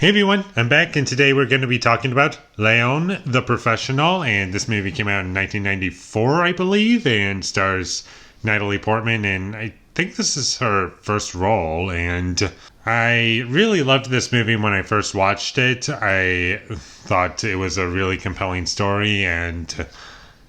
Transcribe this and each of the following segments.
Hey everyone, I'm back and today we're going to be talking about Léon the Professional, and this movie came out in 1994, I believe, and stars Natalie Portman, and I think this is her first role, and I really loved this movie when I first watched it. I thought it was a really compelling story, and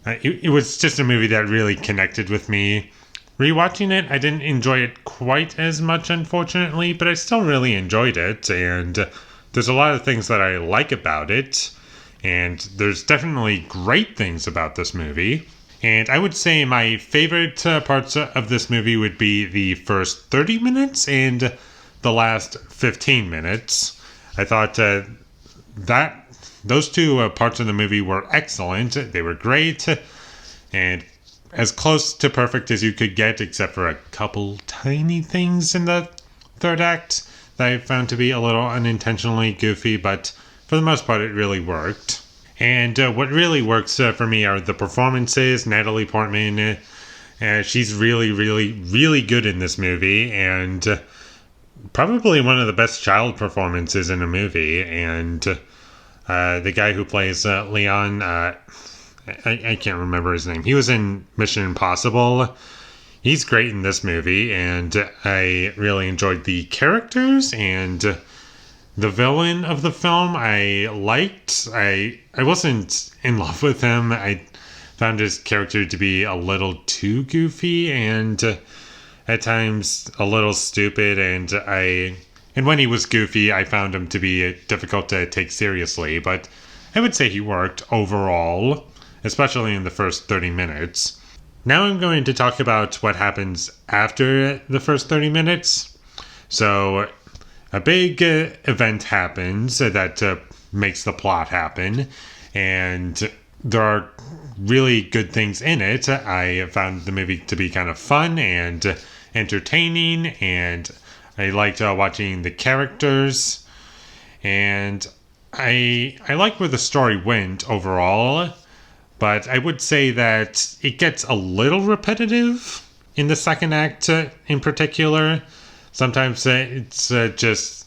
it was just a movie that really connected with me. Rewatching it, I didn't enjoy it quite as much, unfortunately, but I still really enjoyed it, and there's a lot of things that I like about it, and there's definitely great things about this movie. And I would say my favorite parts of this movie would be the first 30 minutes and the last 15 minutes. I thought that those two parts of the movie were excellent. They were great, and as close to perfect as you could get, except for a couple tiny things in the third act that I found to be a little unintentionally goofy, but for the most part it really worked. And what really works for me are the performances. Natalie Portman, she's really good in this movie, and probably one of the best child performances in a movie. And the guy who plays Léon, I can't remember his name. He was in Mission Impossible. He's great in this movie, and I really enjoyed the characters, and the villain of the film I liked. I wasn't in love with him. I found his character to be a little too goofy and at times a little stupid, and when he was goofy, I found him to be difficult to take seriously, but I would say he worked overall, especially in the first 30 minutes. Now I'm going to talk about what happens after the first 30 minutes. So, a big event happens that makes the plot happen, and there are really good things in it. I found the movie to be kind of fun and entertaining, and I liked watching the characters, and I like where the story went overall. But I would say that it gets a little repetitive in the second act in particular. Sometimes it's just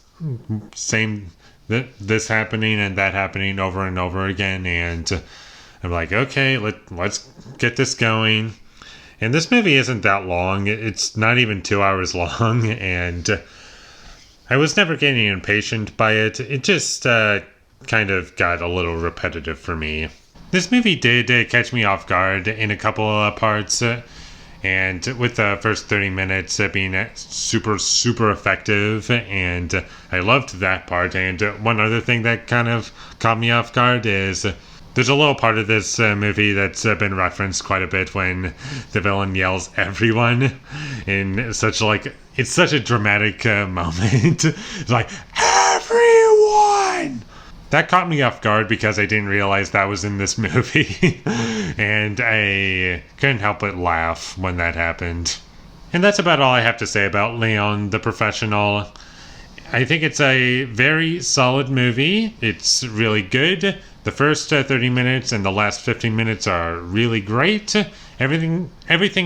same this happening and that happening over and over again. And I'm like, okay, let's get this going. And this movie isn't that long. It's not even 2 hours long. And I was never getting impatient by it. It just kind of got a little repetitive for me. This movie did catch me off guard in a couple of parts, and with the first 30 minutes being super effective, and I loved that part. And one other thing that kind of caught me off guard is there's a little part of this movie that's been referenced quite a bit when the villain yells everyone in it's such a dramatic moment. It's like, everyone! That caught me off guard because I didn't realize that was in this movie, and I couldn't help but laugh when that happened. And that's about all I have to say about Léon the Professional. I think it's a very solid movie. It's really good. The first 30 minutes and the last 15 minutes are really great. Everything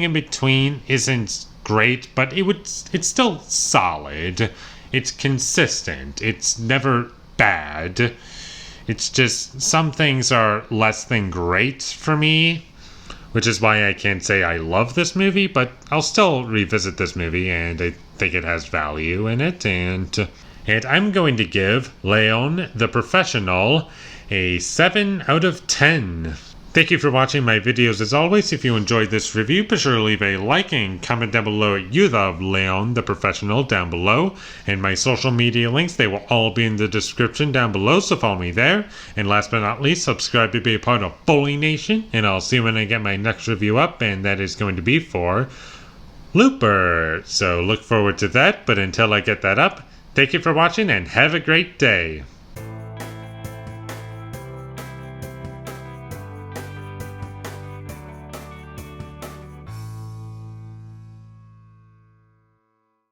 in between isn't great, but it's still solid. It's consistent. It's never bad. It's just some things are less than great for me, which is why I can't say I love this movie, but I'll still revisit this movie, and I think it has value in it. And I'm going to give Léon the Professional a 7 out of 10. Thank you for watching my videos as always. If you enjoyed this review, be sure to leave a like and comment down below what you thought of Léon the Professional down below. And my social media links, they will all be in the description down below, so follow me there. And last but not least, subscribe to be a part of Foley Nation. And I'll see you when I get my next review up, and that is going to be for Looper. So look forward to that, but until I get that up, thank you for watching and have a great day.